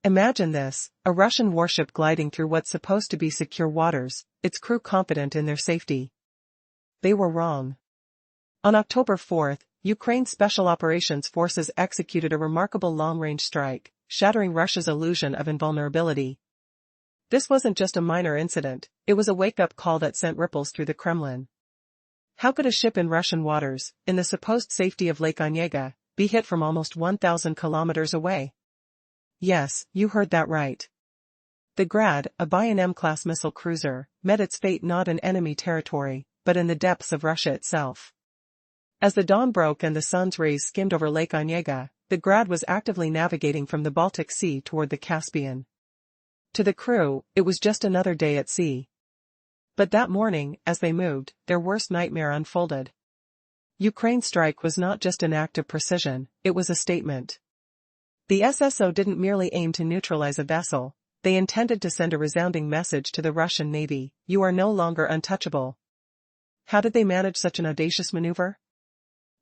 Imagine this, a Russian warship gliding through what's supposed to be secure waters, its crew confident in their safety. They were wrong. On October 4, Ukraine's Special Operations Forces executed a remarkable long-range strike, shattering Russia's illusion of invulnerability. This wasn't just a minor incident, it was a wake-up call that sent ripples through the Kremlin. How could a ship in Russian waters, in the supposed safety of Lake Onega, be hit from almost 1,000 kilometers away? Yes, you heard that right. The Grad, a Buyan-M-class missile cruiser, met its fate not in enemy territory, but in the depths of Russia itself. As the dawn broke and the sun's rays skimmed over Lake Onega, the Grad was actively navigating from the Baltic Sea toward the Caspian. To the crew, it was just another day at sea. But that morning, as they moved, their worst nightmare unfolded. Ukraine's strike was not just an act of precision, it was a statement. The SSO didn't merely aim to neutralize a vessel, they intended to send a resounding message to the Russian Navy: you are no longer untouchable. How did they manage such an audacious maneuver?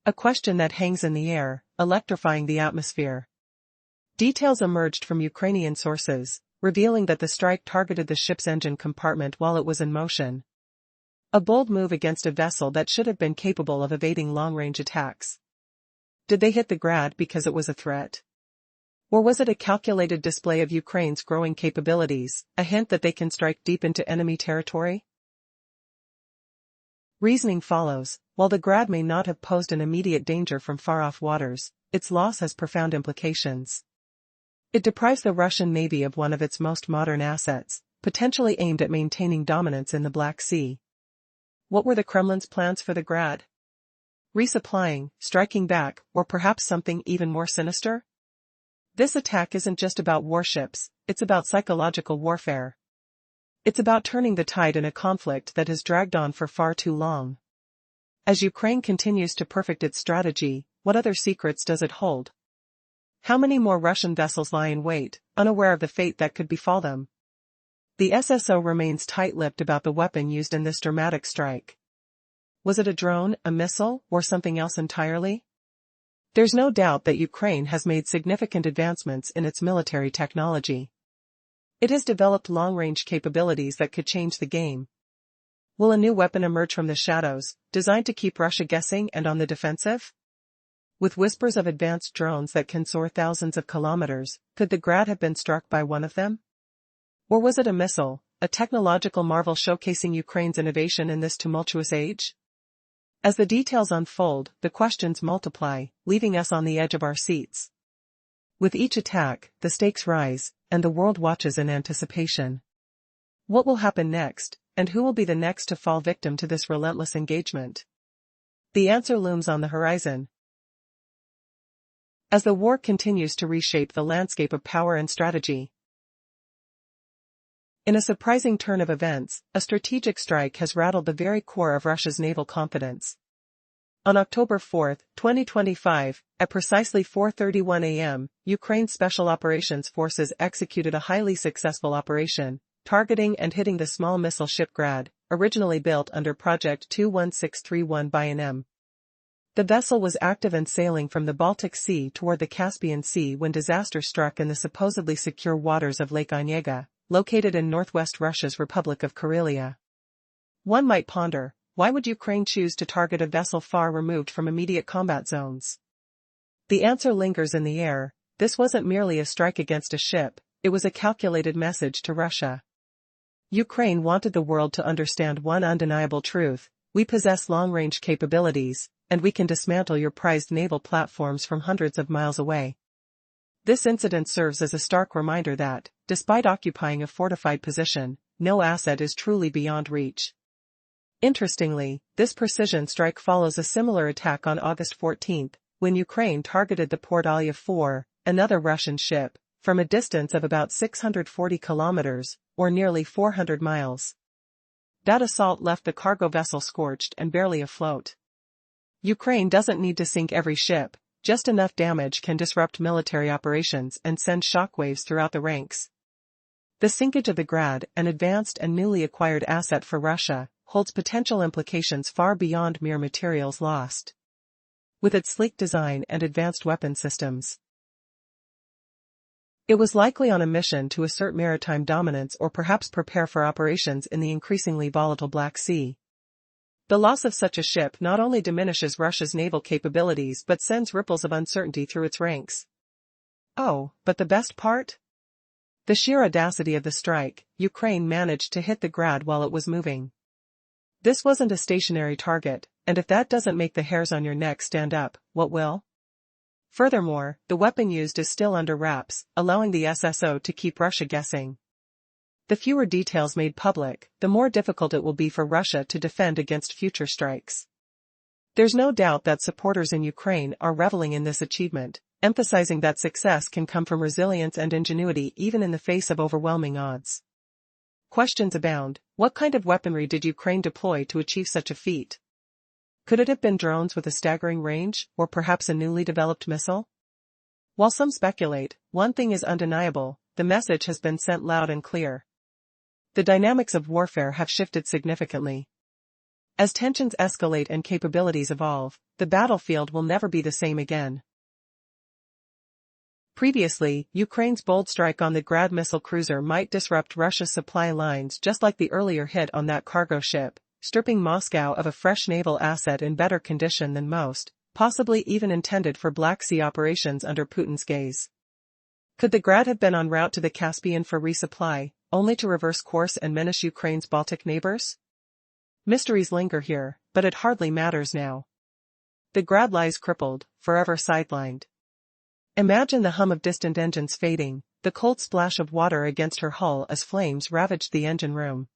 A question that hangs in the air, electrifying the atmosphere. Details emerged from Ukrainian sources, revealing that the strike targeted the ship's engine compartment while it was in motion. A bold move against a vessel that should have been capable of evading long-range attacks. Did they hit the Grad because it was a threat? Or was it a calculated display of Ukraine's growing capabilities, a hint that they can strike deep into enemy territory? Reasoning follows: while the Grad may not have posed an immediate danger from far-off waters, its loss has profound implications. It deprives the Russian Navy of one of its most modern assets, potentially aimed at maintaining dominance in the Black Sea. What were the Kremlin's plans for the Grad? Resupplying, striking back, or perhaps something even more sinister? This attack isn't just about warships, it's about psychological warfare. It's about turning the tide in a conflict that has dragged on for far too long. As Ukraine continues to perfect its strategy, what other secrets does it hold? How many more Russian vessels lie in wait, unaware of the fate that could befall them? The SSO remains tight-lipped about the weapon used in this dramatic strike. Was it a drone, a missile, or something else entirely? There's no doubt that Ukraine has made significant advancements in its military technology. It has developed long-range capabilities that could change the game. Will a new weapon emerge from the shadows, designed to keep Russia guessing and on the defensive? With whispers of advanced drones that can soar thousands of kilometers, could the Grad have been struck by one of them? Or was it a missile, a technological marvel showcasing Ukraine's innovation in this tumultuous age? As the details unfold, the questions multiply, leaving us on the edge of our seats. With each attack, the stakes rise, and the world watches in anticipation. What will happen next, and who will be the next to fall victim to this relentless engagement? The answer looms on the horizon. As the war continues to reshape the landscape of power and strategy. In a surprising turn of events, a strategic strike has rattled the very core of Russia's naval confidence. On October 4, 2025, at precisely 4:31 a.m., Ukraine's Special Operations Forces executed a highly successful operation, targeting and hitting the small missile ship Grad, originally built under Project 21631 Buyan-M. The vessel was active and sailing from the Baltic Sea toward the Caspian Sea when disaster struck in the supposedly secure waters of Lake Onega, located in northwest Russia's Republic of Karelia. One might ponder, why would Ukraine choose to target a vessel far removed from immediate combat zones? The answer lingers in the air: this wasn't merely a strike against a ship, it was a calculated message to Russia. Ukraine wanted the world to understand one undeniable truth: we possess long-range capabilities, and we can dismantle your prized naval platforms from hundreds of miles away. This incident serves as a stark reminder that, despite occupying a fortified position, no asset is truly beyond reach. Interestingly, this precision strike follows a similar attack on August 14, when Ukraine targeted the Port Alya 4, another Russian ship, from a distance of about 640 kilometers, or nearly 400 miles. That assault left the cargo vessel scorched and barely afloat. Ukraine doesn't need to sink every ship, just enough damage can disrupt military operations and send shockwaves throughout the ranks. The sinkage of the Grad, an advanced and newly acquired asset for Russia, holds potential implications far beyond mere materials lost. With its sleek design and advanced weapon systems, It was likely on a mission to assert maritime dominance or perhaps prepare for operations in the increasingly volatile Black Sea. The loss of such a ship not only diminishes Russia's naval capabilities but sends ripples of uncertainty through its ranks. Oh, but the best part? The sheer audacity of the strike, Ukraine managed to hit the Grad while it was moving. This wasn't a stationary target, and if that doesn't make the hairs on your neck stand up, what will? Furthermore, the weapon used is still under wraps, allowing the SSO to keep Russia guessing. The fewer details made public, the more difficult it will be for Russia to defend against future strikes. There's no doubt that supporters in Ukraine are reveling in this achievement, emphasizing that success can come from resilience and ingenuity even in the face of overwhelming odds. Questions abound. What kind of weaponry did Ukraine deploy to achieve such a feat? Could it have been drones with a staggering range, or perhaps a newly developed missile? While some speculate, one thing is undeniable: the message has been sent loud and clear. The dynamics of warfare have shifted significantly. As tensions escalate and capabilities evolve, the battlefield will never be the same again. Previously, Ukraine's bold strike on the Grad missile cruiser might disrupt Russia's supply lines just like the earlier hit on that cargo ship, stripping Moscow of a fresh naval asset in better condition than most, possibly even intended for Black Sea operations under Putin's gaze. Could the Grad have been en route to the Caspian for resupply, only to reverse course and menace Ukraine's Baltic neighbors? Mysteries linger here, but it hardly matters now. The Grad lies crippled, forever sidelined. Imagine the hum of distant engines fading, the cold splash of water against her hull as flames ravaged the engine room.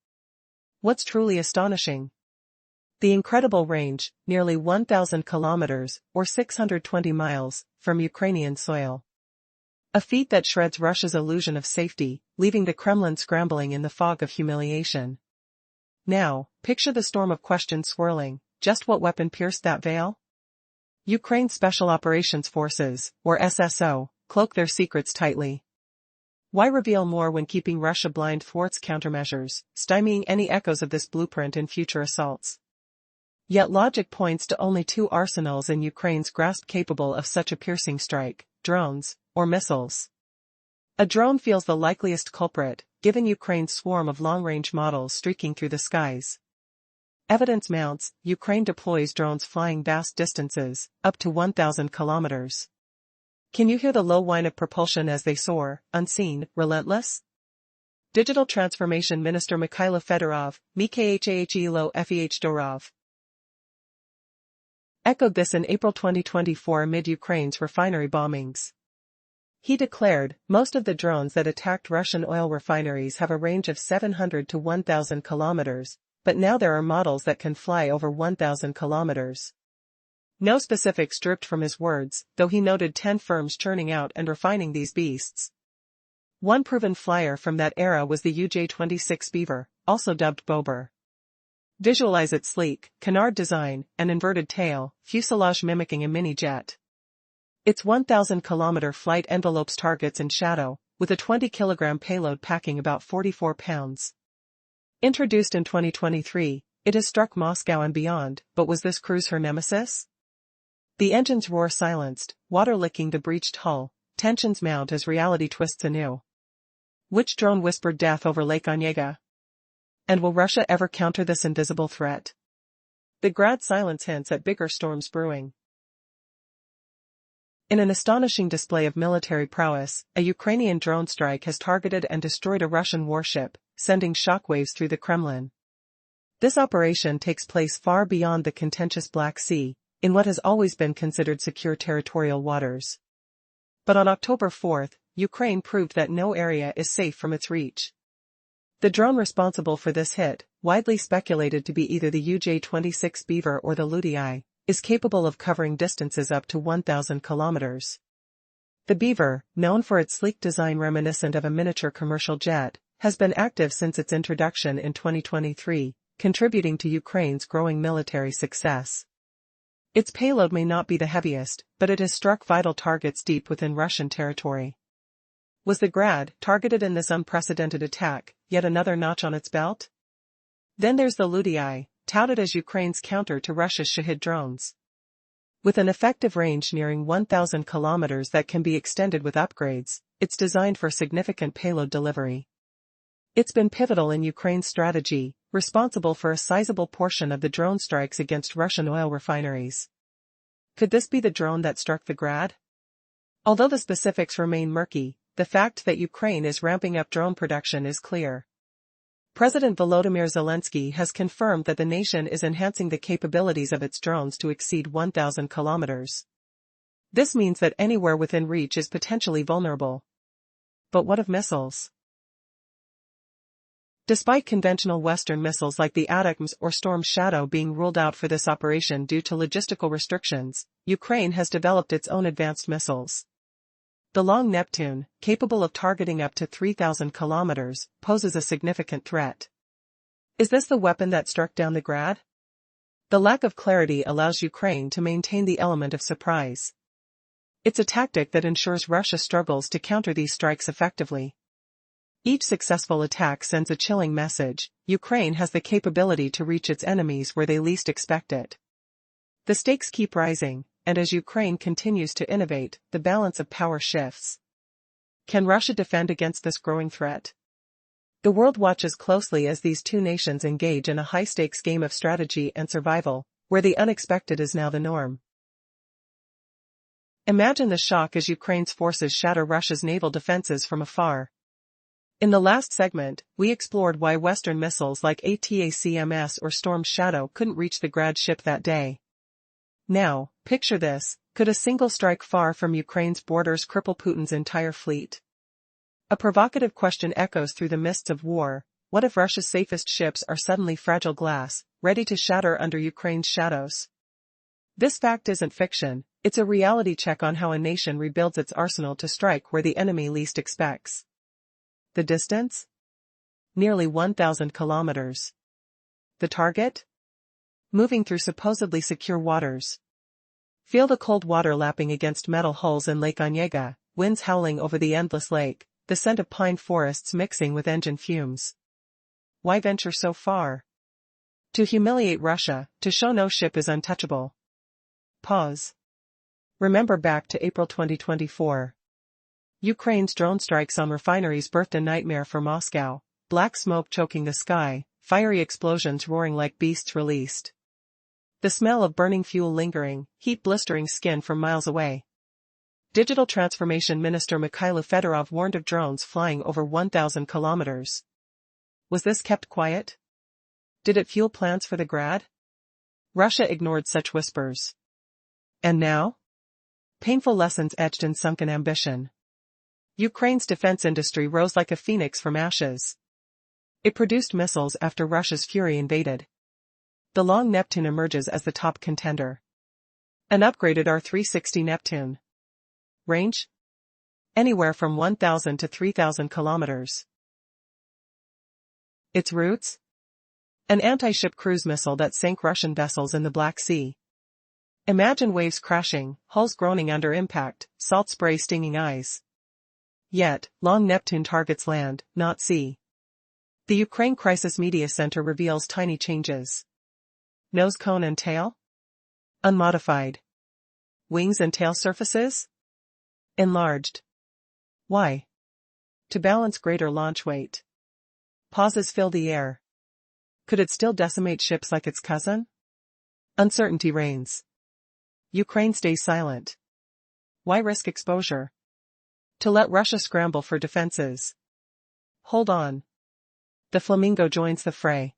What's truly astonishing? The incredible range, nearly 1,000 kilometers, or 620 miles, from Ukrainian soil. A feat that shreds Russia's illusion of safety, leaving the Kremlin scrambling in the fog of humiliation. Now, picture the storm of questions swirling. Just what weapon pierced that veil? Ukraine's Special Operations Forces, or SSO, cloak their secrets tightly. Why reveal more when keeping Russia blind thwarts countermeasures, stymieing any echoes of this blueprint in future assaults? Yet logic points to only two arsenals in Ukraine's grasp capable of such a piercing strike: drones, or missiles. A drone feels the likeliest culprit, given Ukraine's swarm of long-range models streaking through the skies. Evidence mounts: Ukraine deploys drones flying vast distances, up to 1,000 kilometers. Can you hear the low whine of propulsion as they soar, unseen, relentless? Digital Transformation Minister Mikhailo Fedorov, Mikhailo Fedorov, echoed this in April 2024 amid Ukraine's refinery bombings. He declared, most of the drones that attacked Russian oil refineries have a range of 700 to 1,000 kilometers, but now there are models that can fly over 1,000 kilometers. No specifics dripped from his words, though he noted 10 firms churning out and refining these beasts. One proven flyer from that era was the UJ-26 Beaver, also dubbed Bober. Visualize its sleek, canard design, and inverted tail, fuselage mimicking a mini-jet. Its 1,000-kilometer flight envelopes targets in shadow, with a 20-kilogram payload packing about 44 pounds. Introduced in 2023, it has struck Moscow and beyond, but was this cruise her nemesis? The engine's roar silenced, water licking the breached hull, tensions mount as reality twists anew. Which drone whispered death over Lake Onega? And will Russia ever counter this invisible threat? The Grad silence hints at bigger storms brewing. In an astonishing display of military prowess, a Ukrainian drone strike has targeted and destroyed a Russian warship, sending shockwaves through the Kremlin. This operation takes place far beyond the contentious Black Sea, in what has always been considered secure territorial waters. But on October 4, Ukraine proved that no area is safe from its reach. The drone responsible for this hit, widely speculated to be either the UJ-26 Beaver or the Ludi, is capable of covering distances up to 1,000 kilometers. The Beaver, known for its sleek design reminiscent of a miniature commercial jet, has been active since its introduction in 2023, contributing to Ukraine's growing military success. Its payload may not be the heaviest, but it has struck vital targets deep within Russian territory. Was the Grad, targeted in this unprecedented attack, yet another notch on its belt? Then there's the Ludi, touted as Ukraine's counter to Russia's Shahid drones. With an effective range nearing 1,000 kilometers that can be extended with upgrades, it's designed for significant payload delivery. It's been pivotal in Ukraine's strategy, responsible for a sizable portion of the drone strikes against Russian oil refineries. Could this be the drone that struck the Grad? Although the specifics remain murky, the fact that Ukraine is ramping up drone production is clear. President Volodymyr Zelensky has confirmed that the nation is enhancing the capabilities of its drones to exceed 1,000 kilometers. This means that anywhere within reach is potentially vulnerable. But what of missiles? Despite conventional Western missiles like the ATACMS or Storm Shadow being ruled out for this operation due to logistical restrictions, Ukraine has developed its own advanced missiles. The long Neptune, capable of targeting up to 3,000 kilometers, poses a significant threat. Is this the weapon that struck down the Grad? The lack of clarity allows Ukraine to maintain the element of surprise. It's a tactic that ensures Russia struggles to counter these strikes effectively. Each successful attack sends a chilling message: Ukraine has the capability to reach its enemies where they least expect it. The stakes keep rising, and as Ukraine continues to innovate, the balance of power shifts. Can Russia defend against this growing threat? The world watches closely as these two nations engage in a high-stakes game of strategy and survival, where the unexpected is now the norm. Imagine the shock as Ukraine's forces shatter Russia's naval defenses from afar. In the last segment, we explored why Western missiles like ATACMS or Storm Shadow couldn't reach the Grad ship that day. Now, picture this: could a single strike far from Ukraine's borders cripple Putin's entire fleet? A provocative question echoes through the mists of war: what if Russia's safest ships are suddenly fragile glass, ready to shatter under Ukraine's shadows? This fact isn't fiction, it's a reality check on how a nation rebuilds its arsenal to strike where the enemy least expects. The distance? Nearly 1,000 kilometers. The target? Moving through supposedly secure waters. Feel the cold water lapping against metal hulls in Lake Onega, winds howling over the endless lake, the scent of pine forests mixing with engine fumes. Why venture so far? To humiliate Russia, to show no ship is untouchable. Pause. Remember back to April 2024. Ukraine's drone strikes on refineries birthed a nightmare for Moscow: black smoke choking the sky, fiery explosions roaring like beasts released. The smell of burning fuel lingering, heat blistering skin from miles away. Digital Transformation Minister Mikhailo Fedorov warned of drones flying over 1,000 kilometers. Was this kept quiet? Did it fuel plans for the Grad? Russia ignored such whispers. And now? Painful lessons etched in sunken ambition. Ukraine's defense industry rose like a phoenix from ashes. It produced missiles after Russia's fury invaded. The long Neptune emerges as the top contender. An upgraded R-360 Neptune. Range? Anywhere from 1,000 to 3,000 kilometers. Its roots? An anti-ship cruise missile that sank Russian vessels in the Black Sea. Imagine waves crashing, hulls groaning under impact, salt spray stinging eyes. Yet, long Neptune targets land, not sea. The Ukraine Crisis Media Center reveals tiny changes. Nose cone and tail? Unmodified. Wings and tail surfaces? Enlarged. Why? To balance greater launch weight. Pauses fill the air. Could it still decimate ships like its cousin? Uncertainty reigns. Ukraine stays silent. Why risk exposure? To let Russia scramble for defenses. Hold on. The Flamingo joins the fray.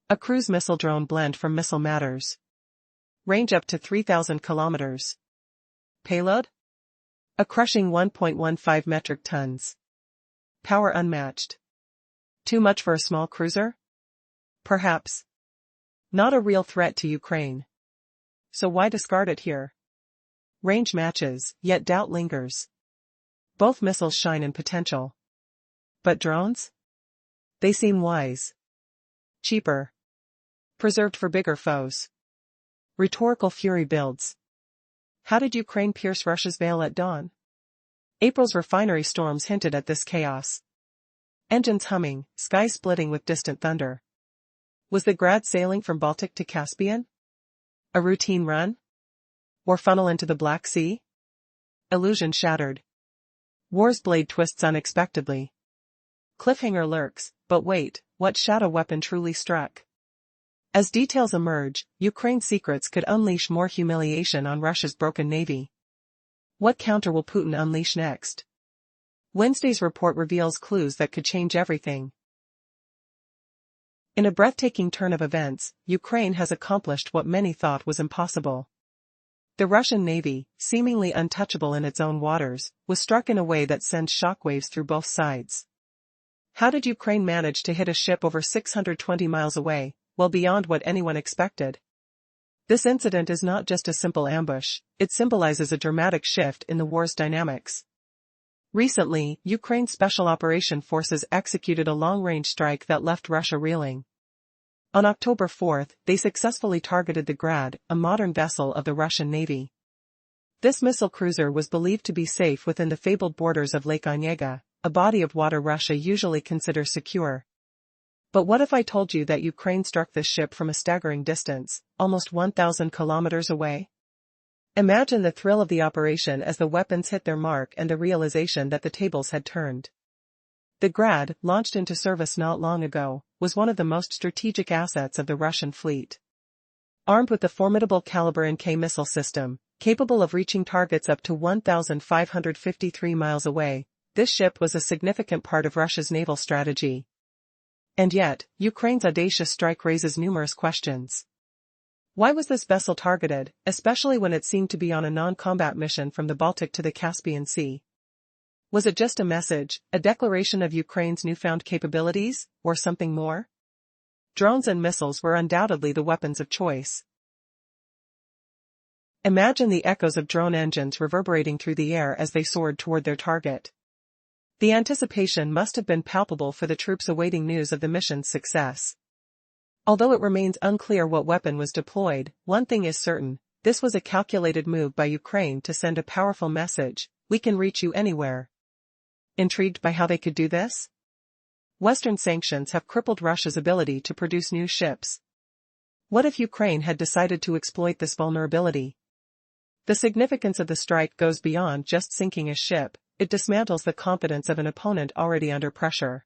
A cruise missile drone blend from Missile Matters. Range up to 3,000 kilometers. Payload? A crushing 1.15 metric tons. Power unmatched. Too much for a small cruiser? Perhaps. Not a real threat to Ukraine. So why discard it here? Range matches, yet doubt lingers. Both missiles shine in potential. But drones? They seem wise. Cheaper. Preserved for bigger foes. Rhetorical fury builds. How did Ukraine pierce Russia's veil at dawn? April's refinery storms hinted at this chaos. Engines humming, skies splitting with distant thunder. Was the Grad sailing from Baltic to Caspian? A routine run? Or funnel into the Black Sea? Illusion shattered. War's blade twists unexpectedly. Cliffhanger lurks, but wait, what shadow weapon truly struck? As details emerge, Ukraine's secrets could unleash more humiliation on Russia's broken navy. What counter will Putin unleash next? Wednesday's report reveals clues that could change everything. In a breathtaking turn of events, Ukraine has accomplished what many thought was impossible. The Russian navy, seemingly untouchable in its own waters, was struck in a way that sent shockwaves through both sides. How did Ukraine manage to hit a ship over 620 miles away, well beyond what anyone expected? This incident is not just a simple ambush, it symbolizes a dramatic shift in the war's dynamics. Recently, Ukraine's Special Operation Forces executed a long-range strike that left Russia reeling. On October 4, they successfully targeted the Grad, a modern vessel of the Russian Navy. This missile cruiser was believed to be safe within the fabled borders of Lake Onega, a body of water Russia usually considers secure. But what if I told you that Ukraine struck this ship from a staggering distance, almost 1,000 kilometers away? Imagine the thrill of the operation as the weapons hit their mark and the realization that the tables had turned. The Grad, launched into service not long ago, was one of the most strategic assets of the Russian fleet. Armed with the formidable Caliber NK missile system, capable of reaching targets up to 1,553 miles away, this ship was a significant part of Russia's naval strategy. And yet, Ukraine's audacious strike raises numerous questions. Why was this vessel targeted, especially when it seemed to be on a non-combat mission from the Baltic to the Caspian Sea? Was it just a message, a declaration of Ukraine's newfound capabilities, or something more? Drones and missiles were undoubtedly the weapons of choice. Imagine the echoes of drone engines reverberating through the air as they soared toward their target. The anticipation must have been palpable for the troops awaiting news of the mission's success. Although it remains unclear what weapon was deployed, one thing is certain, this was a calculated move by Ukraine to send a powerful message: we can reach you anywhere. Intrigued by how they could do this? Western sanctions have crippled Russia's ability to produce new ships. What if Ukraine had decided to exploit this vulnerability? The significance of the strike goes beyond just sinking a ship, it dismantles the confidence of an opponent already under pressure.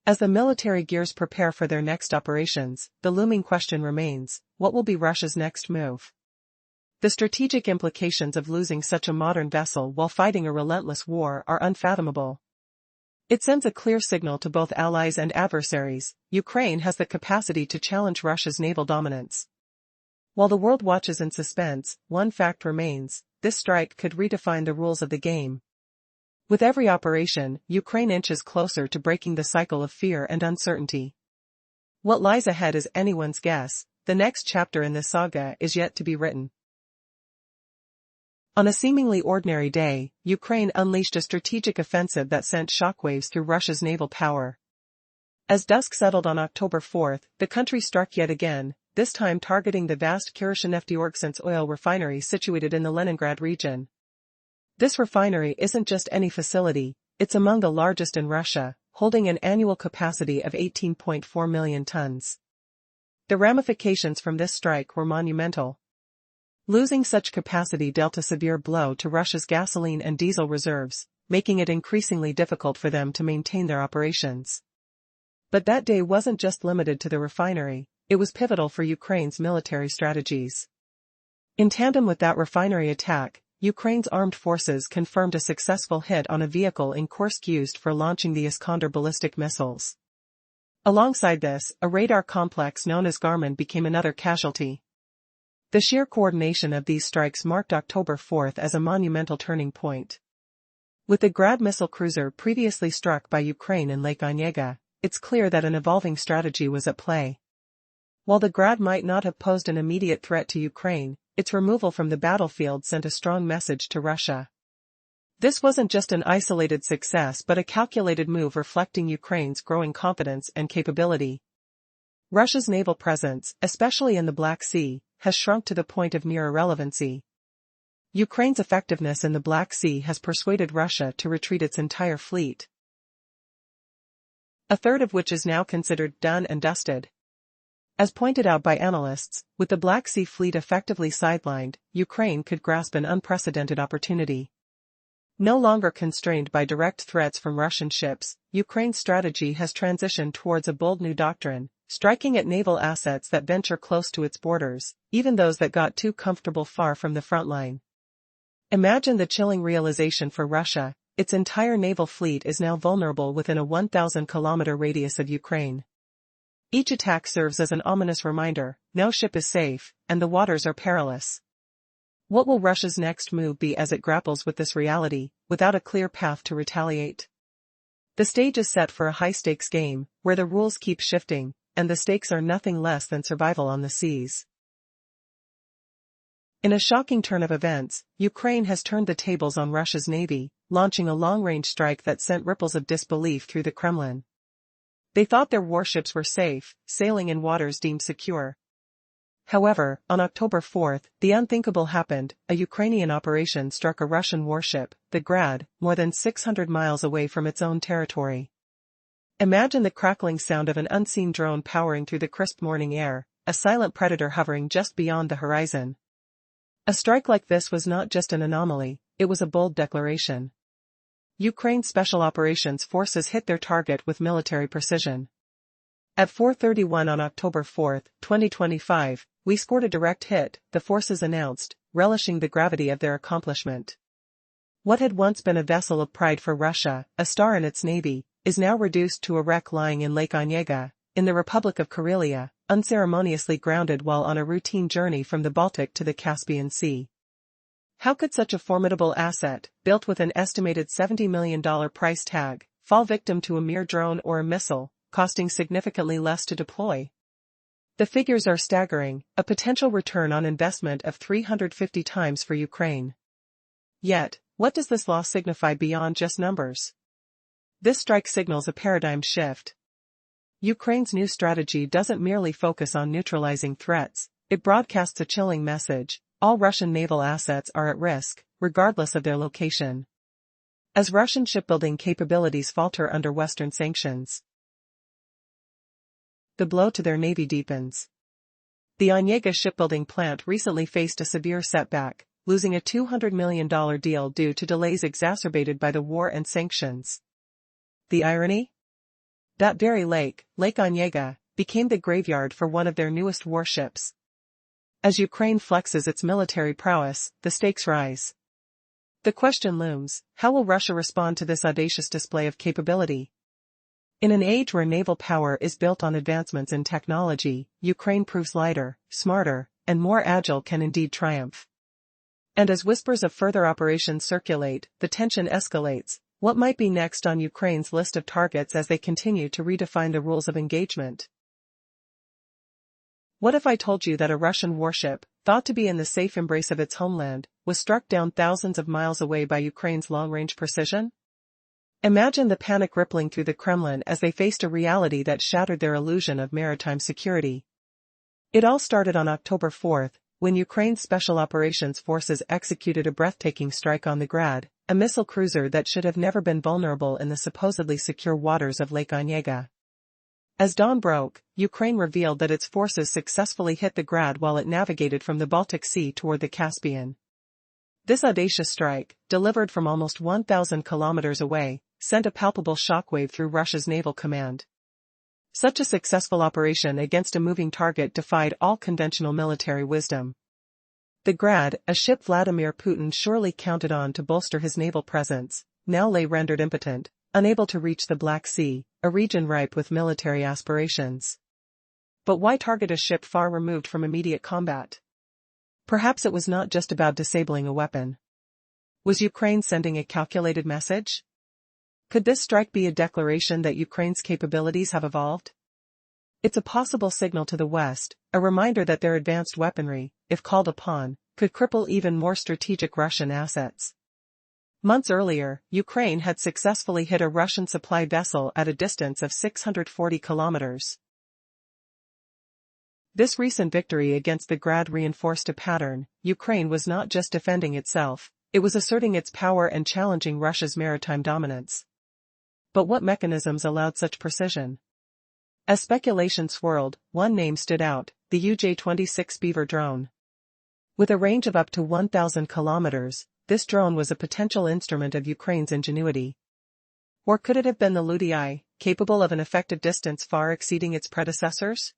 As the military gears prepare for their next operations, the looming question remains: what will be Russia's next move? The strategic implications of losing such a modern vessel while fighting a relentless war are unfathomable. It sends a clear signal to both allies and adversaries: Ukraine has the capacity to challenge Russia's naval dominance. While the world watches in suspense, one fact remains: this strike could redefine the rules of the game. With every operation, Ukraine inches closer to breaking the cycle of fear and uncertainty. What lies ahead is anyone's guess. The next chapter in this saga is yet to be written. On a seemingly ordinary day, Ukraine unleashed a strategic offensive that sent shockwaves through Russia's naval power. As dusk settled on October 4, the country struck yet again, this time targeting the vast Kirishneftyorgsinsk oil refinery situated in the Leningrad region. This refinery isn't just any facility, it's among the largest in Russia, holding an annual capacity of 18.4 million tons. The ramifications from this strike were monumental. Losing such capacity dealt a severe blow to Russia's gasoline and diesel reserves, making it increasingly difficult for them to maintain their operations. But that day wasn't just limited to the refinery, it was pivotal for Ukraine's military strategies. In tandem with that refinery attack, Ukraine's armed forces confirmed a successful hit on a vehicle in Kursk used for launching the Iskander ballistic missiles. Alongside this, a radar complex known as Garmin became another casualty. The sheer coordination of these strikes marked October 4 as a monumental turning point. With the Grad missile cruiser previously struck by Ukraine in Lake Onega, it's clear that an evolving strategy was at play. While the Grad might not have posed an immediate threat to Ukraine, its removal from the battlefield sent a strong message to Russia. This wasn't just an isolated success but a calculated move reflecting Ukraine's growing confidence and capability. Russia's naval presence, especially in the Black Sea, has shrunk to the point of near irrelevancy. Ukraine's effectiveness in the Black Sea has persuaded Russia to retreat its entire fleet, a third of which is now considered done and dusted. As pointed out by analysts, with the Black Sea fleet effectively sidelined, Ukraine could grasp an unprecedented opportunity. No longer constrained by direct threats from Russian ships, Ukraine's strategy has transitioned towards a bold new doctrine, striking at naval assets that venture close to its borders, even those that got too comfortable far from the front line. Imagine the chilling realization for Russia: its entire naval fleet is now vulnerable within a 1,000-kilometer radius of Ukraine. Each attack serves as an ominous reminder: no ship is safe, and the waters are perilous. What will Russia's next move be as it grapples with this reality, without a clear path to retaliate? The stage is set for a high-stakes game, where the rules keep shifting, and the stakes are nothing less than survival on the seas. In a shocking turn of events, Ukraine has turned the tables on Russia's navy, launching a long-range strike that sent ripples of disbelief through the Kremlin. They thought their warships were safe, sailing in waters deemed secure. However, on October 4, the unthinkable happened: a Ukrainian operation struck a Russian warship, the Grad, more than 600 miles away from its own territory. Imagine the crackling sound of an unseen drone powering through the crisp morning air, a silent predator hovering just beyond the horizon. A strike like this was not just an anomaly, it was a bold declaration. Ukraine's Special Operations Forces hit their target with military precision. At 4:31 on October 4, 2025, "We scored a direct hit," the forces announced, relishing the gravity of their accomplishment. What had once been a vessel of pride for Russia, a star in its navy, is now reduced to a wreck lying in Lake Onega, in the Republic of Karelia, unceremoniously grounded while on a routine journey from the Baltic to the Caspian Sea. How could such a formidable asset, built with an estimated $70 million price tag, fall victim to a mere drone or a missile, costing significantly less to deploy? The figures are staggering: a potential return on investment of 350 times for Ukraine. Yet, what does this loss signify beyond just numbers? This strike signals a paradigm shift. Ukraine's new strategy doesn't merely focus on neutralizing threats, it broadcasts a chilling message: all Russian naval assets are at risk, regardless of their location. As Russian shipbuilding capabilities falter under Western sanctions, the blow to their navy deepens. The Onega shipbuilding plant recently faced a severe setback, losing a $200 million deal due to delays exacerbated by the war and sanctions. The irony? That very Lake Onega, became the graveyard for one of their newest warships. As Ukraine flexes its military prowess, the stakes rise. The question looms: how will Russia respond to this audacious display of capability? In an age where naval power is built on advancements in technology, Ukraine proves lighter, smarter, and more agile can indeed triumph. And as whispers of further operations circulate, the tension escalates. What might be next on Ukraine's list of targets as they continue to redefine the rules of engagement? What if I told you that a Russian warship, thought to be in the safe embrace of its homeland, was struck down thousands of miles away by Ukraine's long-range precision? Imagine the panic rippling through the Kremlin as they faced a reality that shattered their illusion of maritime security. It all started on October 4, when Ukraine's Special Operations Forces executed a breathtaking strike on the Grad, a missile cruiser that should have never been vulnerable in the supposedly secure waters of Lake Onega. As dawn broke, Ukraine revealed that its forces successfully hit the Grad while it navigated from the Baltic Sea toward the Caspian. This audacious strike, delivered from almost 1,000 kilometers away, sent a palpable shockwave through Russia's naval command. Such a successful operation against a moving target defied all conventional military wisdom. The Grad, a ship Vladimir Putin surely counted on to bolster his naval presence, now lay rendered impotent, unable to reach the Black Sea, a region ripe with military aspirations. But why target a ship far removed from immediate combat? Perhaps it was not just about disabling a weapon. Was Ukraine sending a calculated message? Could this strike be a declaration that Ukraine's capabilities have evolved? It's a possible signal to the West, a reminder that their advanced weaponry, if called upon, could cripple even more strategic Russian assets. Months earlier, Ukraine had successfully hit a Russian supply vessel at a distance of 640 kilometers. This recent victory against the Grad reinforced a pattern: Ukraine was not just defending itself, it was asserting its power and challenging Russia's maritime dominance. But what mechanisms allowed such precision? As speculation swirled, one name stood out: the UJ-26 Beaver drone. With a range of up to 1,000 kilometers, this drone was a potential instrument of Ukraine's ingenuity. Or could it have been the Ludii, capable of an effective distance far exceeding its predecessors?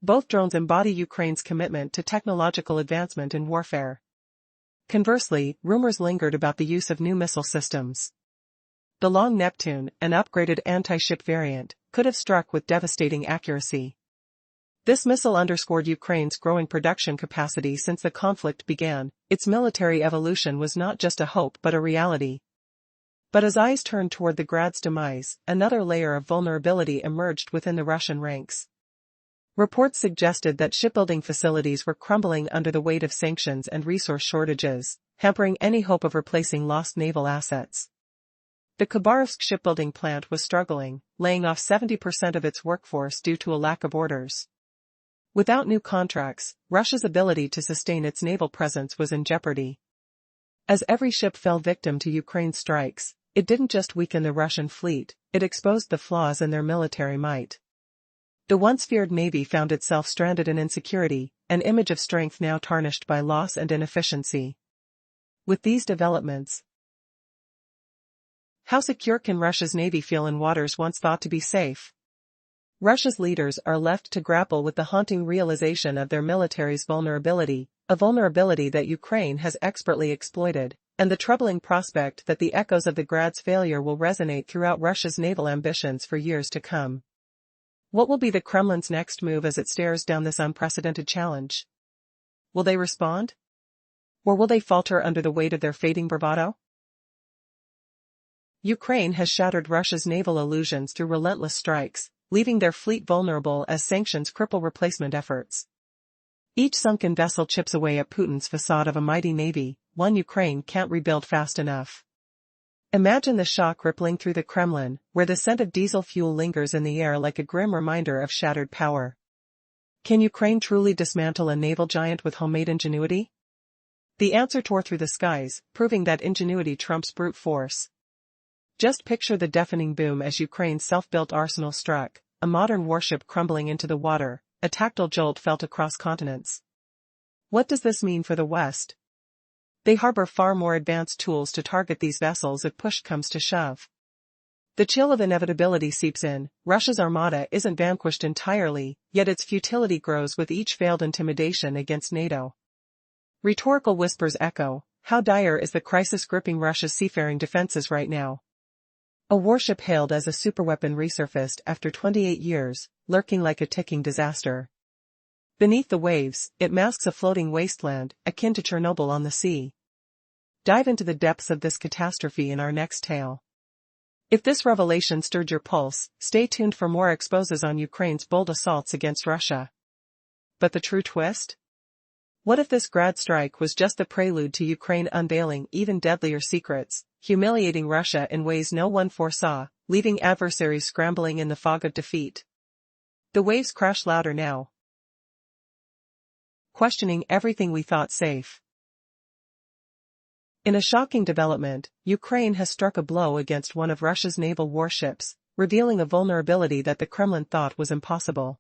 Both drones embody Ukraine's commitment to technological advancement in warfare. Conversely, rumors lingered about the use of new missile systems. The Long Neptune, an upgraded anti-ship variant, could have struck with devastating accuracy. This missile underscored Ukraine's growing production capacity since the conflict began. Its military evolution was not just a hope but a reality. But as eyes turned toward the Grad's demise, another layer of vulnerability emerged within the Russian ranks. Reports suggested that shipbuilding facilities were crumbling under the weight of sanctions and resource shortages, hampering any hope of replacing lost naval assets. The Khabarovsk shipbuilding plant was struggling, laying off 70% of its workforce due to a lack of orders. Without new contracts, Russia's ability to sustain its naval presence was in jeopardy. As every ship fell victim to Ukraine's strikes, it didn't just weaken the Russian fleet, it exposed the flaws in their military might. The once feared navy found itself stranded in insecurity, an image of strength now tarnished by loss and inefficiency. With these developments, how secure can Russia's navy feel in waters once thought to be safe? Russia's leaders are left to grapple with the haunting realization of their military's vulnerability, a vulnerability that Ukraine has expertly exploited, and the troubling prospect that the echoes of the Grad's failure will resonate throughout Russia's naval ambitions for years to come. What will be the Kremlin's next move as it stares down this unprecedented challenge? Will they respond? Or will they falter under the weight of their fading bravado? Ukraine has shattered Russia's naval illusions through relentless strikes, leaving their fleet vulnerable as sanctions cripple replacement efforts. Each sunken vessel chips away at Putin's facade of a mighty navy, one Ukraine can't rebuild fast enough. Imagine the shock rippling through the Kremlin, where the scent of diesel fuel lingers in the air like a grim reminder of shattered power. Can Ukraine truly dismantle a naval giant with homemade ingenuity? The answer tore through the skies, proving that ingenuity trumps brute force. Just picture the deafening boom as Ukraine's self-built arsenal struck, a modern warship crumbling into the water, a tactile jolt felt across continents. What does this mean for the West? They harbor far more advanced tools to target these vessels if push comes to shove. The chill of inevitability seeps in. Russia's armada isn't vanquished entirely, yet its futility grows with each failed intimidation against NATO. Rhetorical whispers echo, how dire is the crisis gripping Russia's seafaring defenses right now? A warship hailed as a superweapon resurfaced after 28 years, lurking like a ticking disaster. Beneath the waves, it masks a floating wasteland, akin to Chernobyl on the sea. Dive into the depths of this catastrophe in our next tale. If this revelation stirred your pulse, stay tuned for more exposes on Ukraine's bold assaults against Russia. But the true twist? What if this Grad strike was just the prelude to Ukraine unveiling even deadlier secrets, humiliating Russia in ways no one foresaw, leaving adversaries scrambling in the fog of defeat? The waves crash louder now, questioning everything we thought safe. In a shocking development, Ukraine has struck a blow against one of Russia's naval warships, revealing a vulnerability that the Kremlin thought was impossible.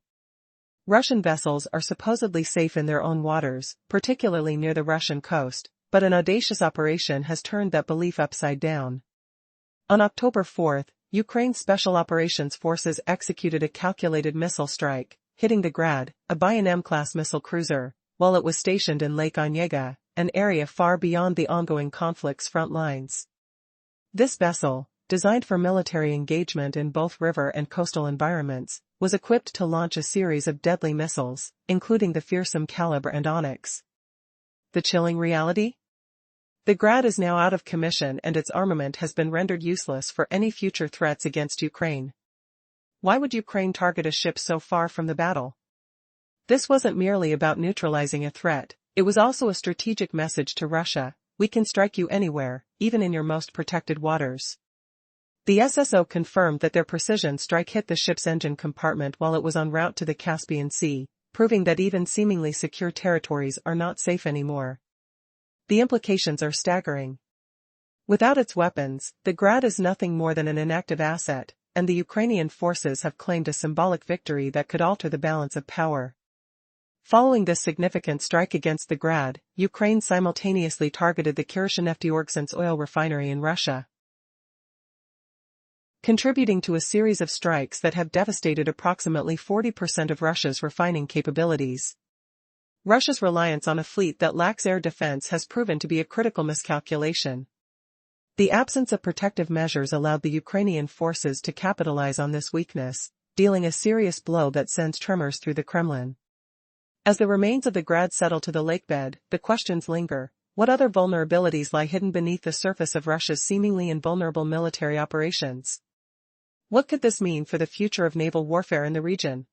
Russian vessels are supposedly safe in their own waters, particularly near the Russian coast, but an audacious operation has turned that belief upside down. On October 4, Ukraine's Special Operations Forces executed a calculated missile strike, hitting the Grad, a Buyan-M-class missile cruiser, while it was stationed in Lake Onega, an area far beyond the ongoing conflict's front lines. This vessel, designed for military engagement in both river and coastal environments, was equipped to launch a series of deadly missiles, including the fearsome Calibre and Onyx. The chilling reality? The Grad is now out of commission and its armament has been rendered useless for any future threats against Ukraine. Why would Ukraine target a ship so far from the battle? This wasn't merely about neutralizing a threat, it was also a strategic message to Russia: we can strike you anywhere, even in your most protected waters. The SSO confirmed that their precision strike hit the ship's engine compartment while it was en route to the Caspian Sea, proving that even seemingly secure territories are not safe anymore. The implications are staggering. Without its weapons, the Grad is nothing more than an inactive asset, and the Ukrainian forces have claimed a symbolic victory that could alter the balance of power. Following this significant strike against the Grad, Ukraine simultaneously targeted the Kremlin's oil refinery in Russia, contributing to a series of strikes that have devastated approximately 40% of Russia's refining capabilities. Russia's reliance on a fleet that lacks air defense has proven to be a critical miscalculation. The absence of protective measures allowed the Ukrainian forces to capitalize on this weakness, dealing a serious blow that sends tremors through the Kremlin. As the remains of the Grad settle to the lakebed, the questions linger. What other vulnerabilities lie hidden beneath the surface of Russia's seemingly invulnerable military operations? What could this mean for the future of naval warfare in the region?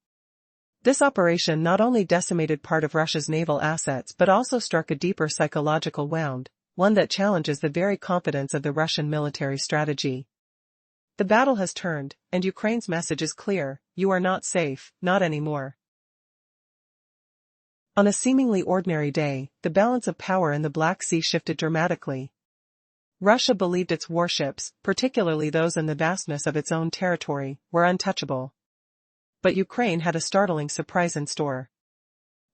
This operation not only decimated part of Russia's naval assets but also struck a deeper psychological wound, one that challenges the very confidence of the Russian military strategy. The battle has turned, and Ukraine's message is clear: you are not safe, not anymore. On a seemingly ordinary day, the balance of power in the Black Sea shifted dramatically. Russia believed its warships, particularly those in the vastness of its own territory, were untouchable. But Ukraine had a startling surprise in store.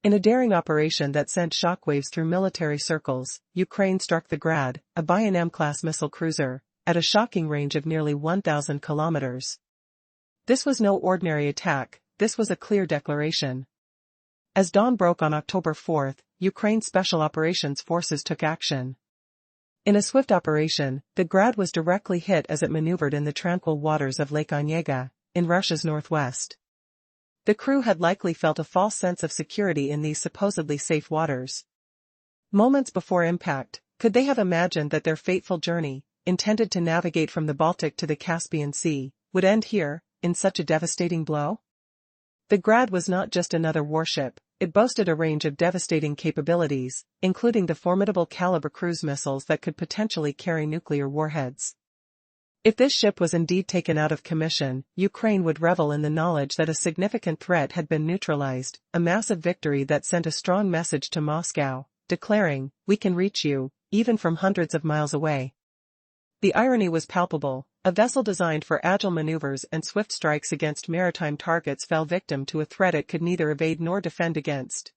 In a daring operation that sent shockwaves through military circles, Ukraine struck the Grad, a Buyan-M-class missile cruiser, at a shocking range of nearly 1,000 kilometers. This was no ordinary attack, this was a clear declaration. As dawn broke on October 4, Ukraine's Special Operations Forces took action. In a swift operation, the Grad was directly hit as it maneuvered in the tranquil waters of Lake Onega, in Russia's northwest. The crew had likely felt a false sense of security in these supposedly safe waters. Moments before impact, could they have imagined that their fateful journey, intended to navigate from the Baltic to the Caspian Sea, would end here, in such a devastating blow? The Grad was not just another warship, it boasted a range of devastating capabilities, including the formidable caliber cruise missiles that could potentially carry nuclear warheads. If this ship was indeed taken out of commission, Ukraine would revel in the knowledge that a significant threat had been neutralized, a massive victory that sent a strong message to Moscow, declaring, "We can reach you, even from hundreds of miles away." The irony was palpable. A vessel designed for agile maneuvers and swift strikes against maritime targets fell victim to a threat it could neither evade nor defend against.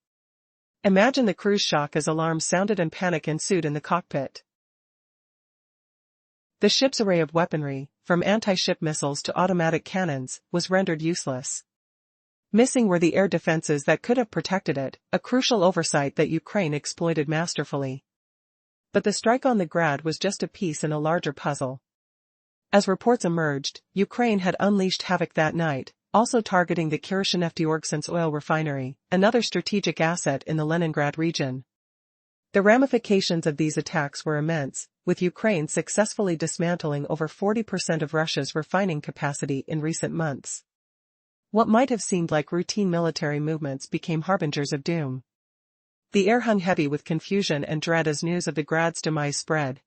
Imagine the crew's shock as alarms sounded and panic ensued in the cockpit. The ship's array of weaponry, from anti-ship missiles to automatic cannons, was rendered useless. Missing were the air defenses that could have protected it, a crucial oversight that Ukraine exploited masterfully. But the strike on the Grad was just a piece in a larger puzzle. As reports emerged, Ukraine had unleashed havoc that night, also targeting the Kremlin's oil refinery, another strategic asset in the Leningrad region. The ramifications of these attacks were immense, with Ukraine successfully dismantling over 40% of Russia's refining capacity in recent months. What might have seemed like routine military movements became harbingers of doom. The air hung heavy with confusion and dread as news of the Grad's demise spread,